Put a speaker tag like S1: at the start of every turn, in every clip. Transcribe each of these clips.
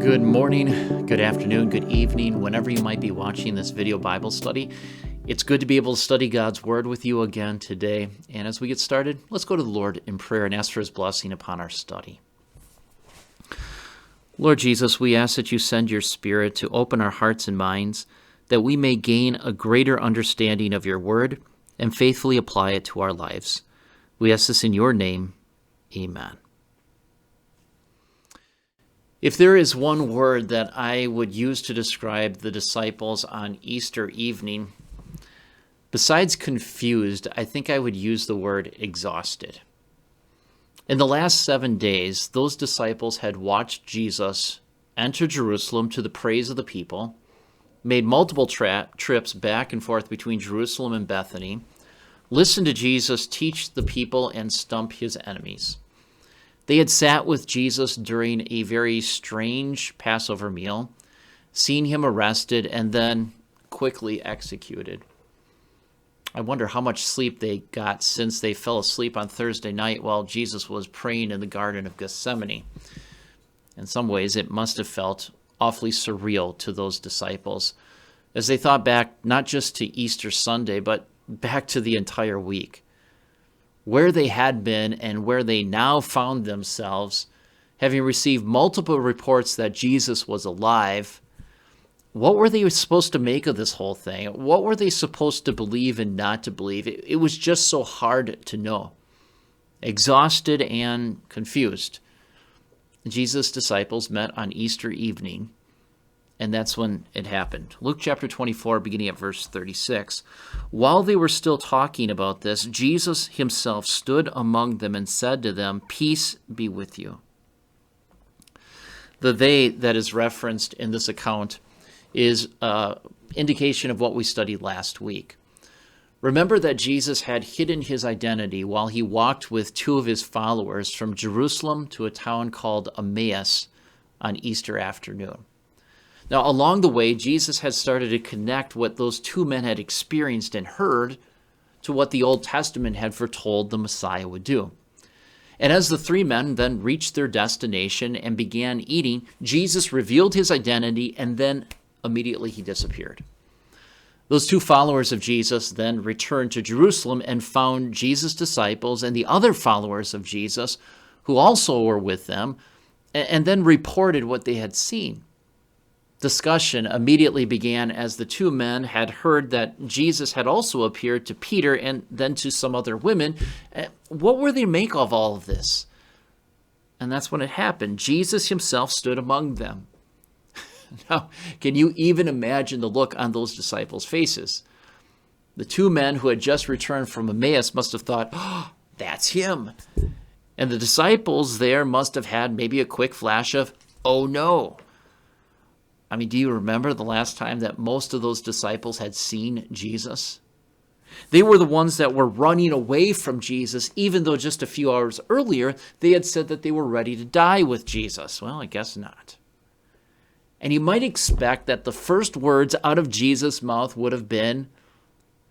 S1: Good morning, good afternoon, good evening, whenever you might be watching this video Bible study. It's good to be able to study God's Word with you again today. And as we get started, let's go to the Lord in prayer and ask for His blessing upon our study. Lord Jesus, we ask that you send your Spirit to open our hearts and minds, that we may gain a greater understanding of your Word and faithfully apply it to our lives. We ask this in your name. Amen. If there is one word that I would use to describe the disciples on Easter evening, besides confused, I think I would use the word exhausted. In the last 7 days, those disciples had watched Jesus enter Jerusalem to the praise of the people, made multiple trips back and forth between Jerusalem and Bethany, listened to Jesus teach the people and stump his enemies. They had sat with Jesus during a very strange Passover meal, seen him arrested, and then quickly executed. I wonder how much sleep they got since they fell asleep on Thursday night while Jesus was praying in the Garden of Gethsemane. In some ways, it must have felt awfully surreal to those disciples as they thought back not just to Easter Sunday, but back to the entire week. Where they had been and where they now found themselves, having received multiple reports that Jesus was alive. What were they supposed to make of this whole thing? What were they supposed to believe and not to believe? It was just so hard to know. Exhausted and confused. Jesus' disciples met on Easter evening, and that's when it happened. Luke chapter 24, beginning at verse 36. While they were still talking about this, Jesus himself stood among them and said to them, "Peace be with you." The "they" that is referenced in this account is an indication of what we studied last week. Remember that Jesus had hidden his identity while he walked with two of his followers from Jerusalem to a town called Emmaus on Easter afternoon. Now, along the way, Jesus had started to connect what those two men had experienced and heard to what the Old Testament had foretold the Messiah would do. And as the three men then reached their destination and began eating, Jesus revealed his identity, and then immediately he disappeared. Those two followers of Jesus then returned to Jerusalem and found Jesus' disciples and the other followers of Jesus who also were with them, and then reported what they had seen. Discussion immediately began as the two men had heard that Jesus had also appeared to Peter and then to some other women. What were they to make of all of this? And that's when it happened. Jesus himself stood among them. Now, can you even imagine the look on those disciples' faces? The two men who had just returned from Emmaus must have thought, "Oh, that's him." And the disciples there must have had maybe a quick flash of, "Oh no." I mean, do you remember the last time that most of those disciples had seen Jesus? They were the ones that were running away from Jesus, even though just a few hours earlier, they had said that they were ready to die with Jesus. Well, I guess not. And you might expect that the first words out of Jesus' mouth would have been,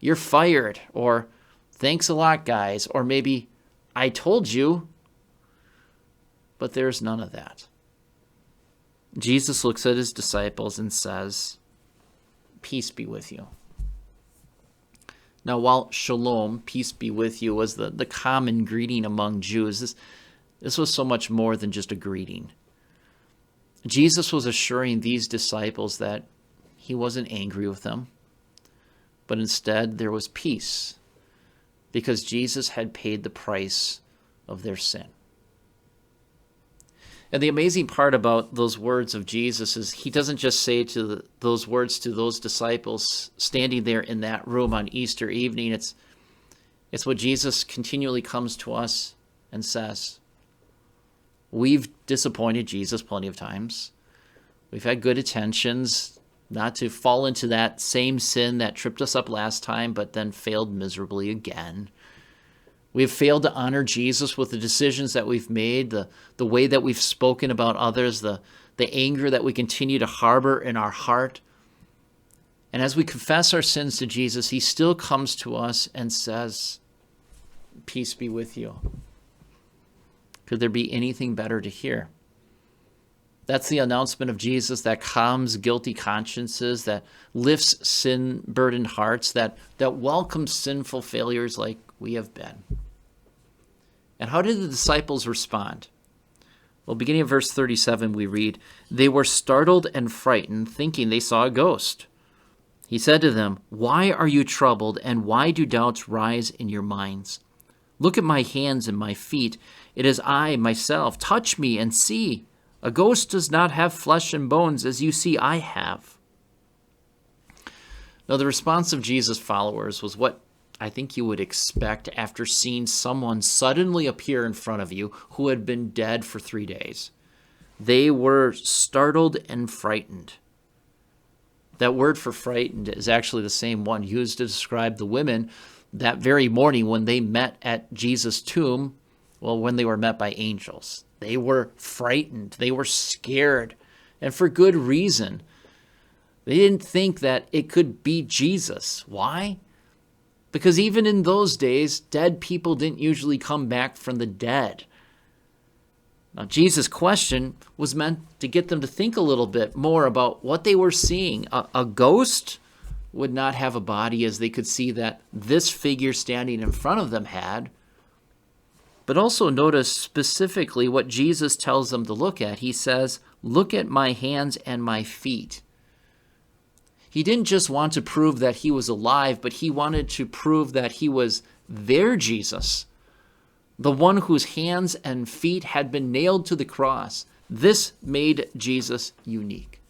S1: "You're fired," or "Thanks a lot, guys," or maybe, "I told you." But there's none of that. Jesus looks at his disciples and says, "Peace be with you." Now, while shalom, peace be with you, was the common greeting among Jews, this was so much more than just a greeting. Jesus was assuring these disciples that he wasn't angry with them, but instead there was peace because Jesus had paid the price of their sin. And the amazing part about those words of Jesus is he doesn't just say those words to those disciples standing there in that room on Easter evening. It's what Jesus continually comes to us and says. We've disappointed Jesus plenty of times. We've had good intentions not to fall into that same sin that tripped us up last time, but then failed miserably again. We have failed to honor Jesus with the decisions that we've made, the way that we've spoken about others, the anger that we continue to harbor in our heart. And as we confess our sins to Jesus, he still comes to us and says, "Peace be with you." Could there be anything better to hear? That's the announcement of Jesus that calms guilty consciences, that lifts sin-burdened hearts, that welcomes sinful failures like we have been. And how did the disciples respond? Well, beginning of verse 37, we read, "They were startled and frightened, thinking they saw a ghost. He said to them, 'Why are you troubled, and why do doubts rise in your minds? Look at my hands and my feet. It is I myself. Touch me and see. A ghost does not have flesh and bones, as you see I have.'" Now, the response of Jesus' followers was what I think you would expect after seeing someone suddenly appear in front of you who had been dead for 3 days. They were startled and frightened. That word for frightened is actually the same one used to describe the women that very morning when they met at Jesus' tomb, well, when they were met by angels. They were frightened. They were scared, and for good reason. They didn't think that it could be Jesus. Why? Because even in those days, dead people didn't usually come back from the dead. Now, Jesus' question was meant to get them to think a little bit more about what they were seeing. A ghost would not have a body, as they could see that this figure standing in front of them had. But also notice specifically what Jesus tells them to look at. He says, "Look at my hands and my feet." He didn't just want to prove that he was alive, but he wanted to prove that he was their Jesus, the one whose hands and feet had been nailed to the cross. This made Jesus unique.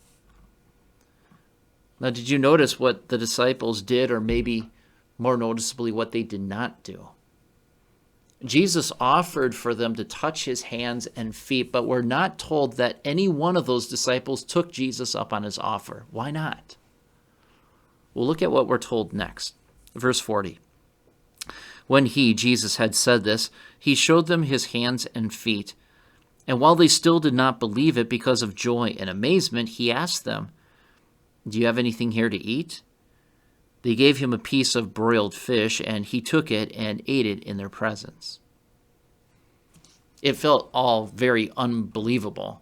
S1: Now, did you notice what the disciples did, or maybe more noticeably, what they did not do? Jesus offered for them to touch his hands and feet, but we're not told that any one of those disciples took Jesus up on his offer. Why not? Well, look at what we're told next. Verse 40. When he, Jesus, had said this, he showed them his hands and feet. And while they still did not believe it because of joy and amazement, he asked them, "Do you have anything here to eat?" They gave him a piece of broiled fish, and he took it and ate it in their presence. It felt all very unbelievable.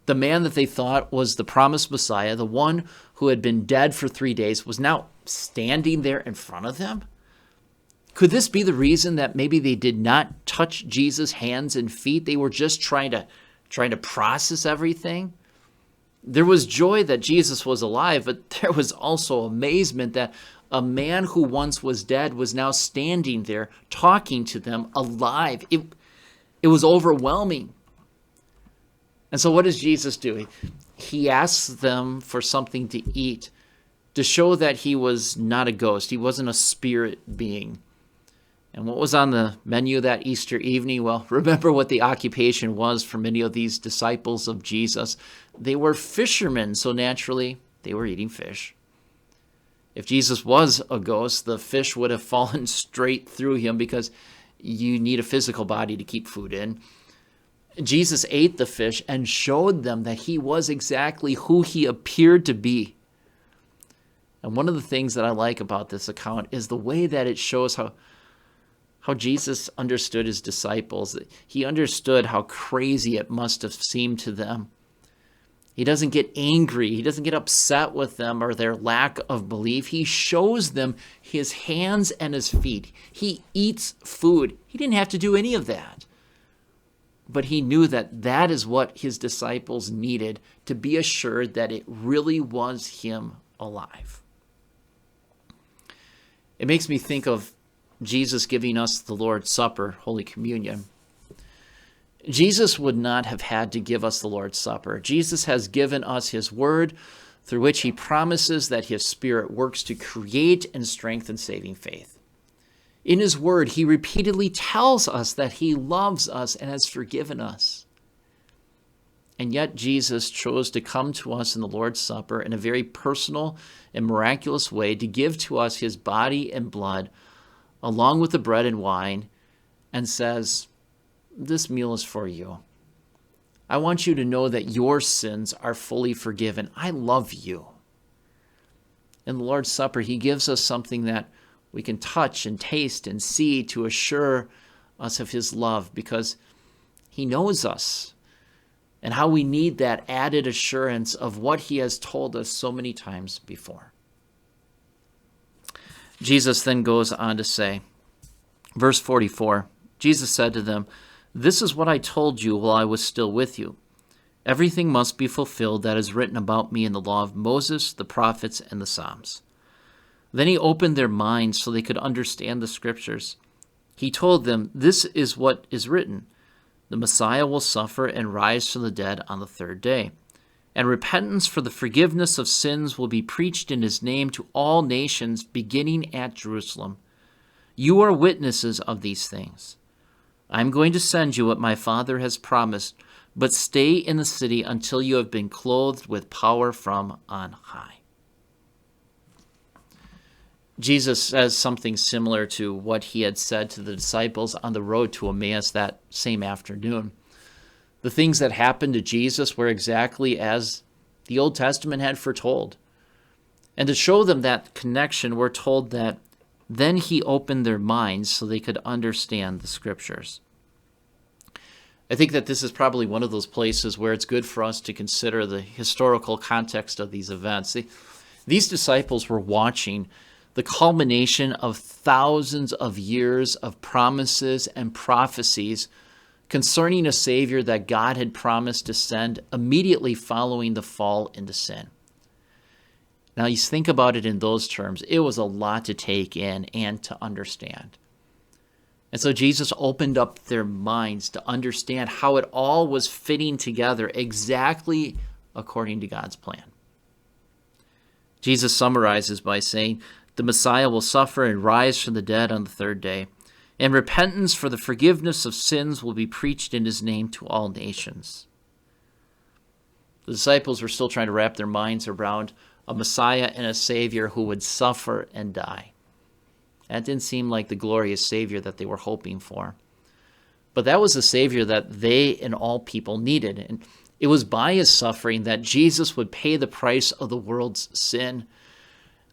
S1: The man that they thought was the promised Messiah, the one who had been dead for 3 days, was now standing there in front of them. Could this be the reason that maybe they did not touch Jesus' hands and feet? They were just trying to process everything. There was joy that Jesus was alive, but there was also amazement that a man who once was dead was now standing there talking to them alive. It was overwhelming. And so what does Jesus do? He asks them for something to eat to show that he was not a ghost. He wasn't a spirit being. And what was on the menu that Easter evening? Well, remember what the occupation was for many of these disciples of Jesus. They were fishermen, so naturally they were eating fish. If Jesus was a ghost, the fish would have fallen straight through him because you need a physical body to keep food in. Jesus ate the fish and showed them that he was exactly who he appeared to be. And one of the things that I like about this account is the way that it shows how Jesus understood his disciples. He understood how crazy it must have seemed to them. He doesn't get angry. He doesn't get upset with them or their lack of belief. He shows them his hands and his feet. He eats food. He didn't have to do any of that. But he knew that that is what his disciples needed to be assured that it really was him alive. It makes me think of Jesus giving us the Lord's Supper, Holy Communion. Jesus would not have had to give us the Lord's Supper. Jesus has given us his word, through which he promises that his Spirit works to create and strengthen saving faith. In his word, he repeatedly tells us that he loves us and has forgiven us. And yet Jesus chose to come to us in the Lord's Supper in a very personal and miraculous way to give to us his body and blood along with the bread and wine, and says, "This meal is for you. I want you to know that your sins are fully forgiven. I love you." In the Lord's Supper, he gives us something that we can touch and taste and see to assure us of his love, because he knows us. and how we need that added assurance of what he has told us so many times before. Jesus then goes on to say, verse 44, Jesus said to them, "This is what I told you while I was still with you. Everything must be fulfilled that is written about me in the law of Moses, the prophets, and the Psalms." Then he opened their minds so they could understand the scriptures. He told them, "This is what is written. The Messiah will suffer and rise from the dead on the third day. And repentance for the forgiveness of sins will be preached in his name to all nations, beginning at Jerusalem. You are witnesses of these things. I am going to send you what my Father has promised, but stay in the city until you have been clothed with power from on high." Jesus says something similar to what he had said to the disciples on the road to Emmaus that same afternoon. The things that happened to Jesus were exactly as the Old Testament had foretold. And to show them that connection, we're told that then he opened their minds so they could understand the scriptures. I think that this is probably one of those places where it's good for us to consider the historical context of these events. These disciples were watching the culmination of thousands of years of promises and prophecies concerning a Savior that God had promised to send immediately following the fall into sin. Now, you think about it in those terms, it was a lot to take in and to understand. And so Jesus opened up their minds to understand how it all was fitting together exactly according to God's plan. Jesus summarizes by saying, "The Messiah will suffer and rise from the dead on the third day, and repentance for the forgiveness of sins will be preached in his name to all nations." The disciples were still trying to wrap their minds around a Messiah and a Savior who would suffer and die. That didn't seem like the glorious Savior that they were hoping for. But that was the Savior that they and all people needed. And it was by his suffering that Jesus would pay the price of the world's sin.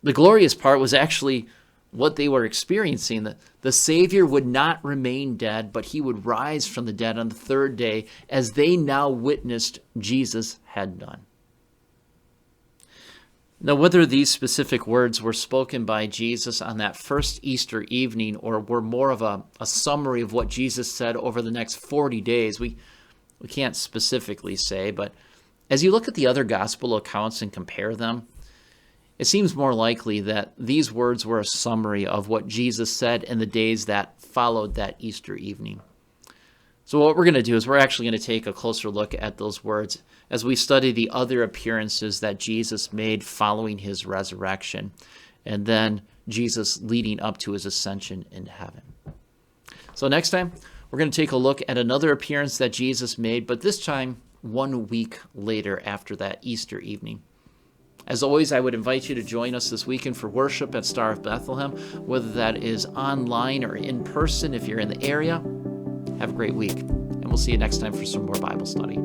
S1: The glorious part was actually what they were experiencing, that the Savior would not remain dead, but he would rise from the dead on the third day, as they now witnessed Jesus had done. Now, whether these specific words were spoken by Jesus on that first Easter evening or were more of a summary of what Jesus said over the next 40 days, we can't specifically say, but as you look at the other gospel accounts and compare them, it seems more likely that these words were a summary of what Jesus said in the days that followed that Easter evening. So what we're going to do is we're actually going to take a closer look at those words as we study the other appearances that Jesus made following his resurrection, and then Jesus leading up to his ascension into heaven. So next time, we're going to take a look at another appearance that Jesus made, but this time 1 week later after that Easter evening. As always, I would invite you to join us this weekend for worship at Star of Bethlehem, whether that is online or in person if you're in the area. Have a great week, and we'll see you next time for some more Bible study.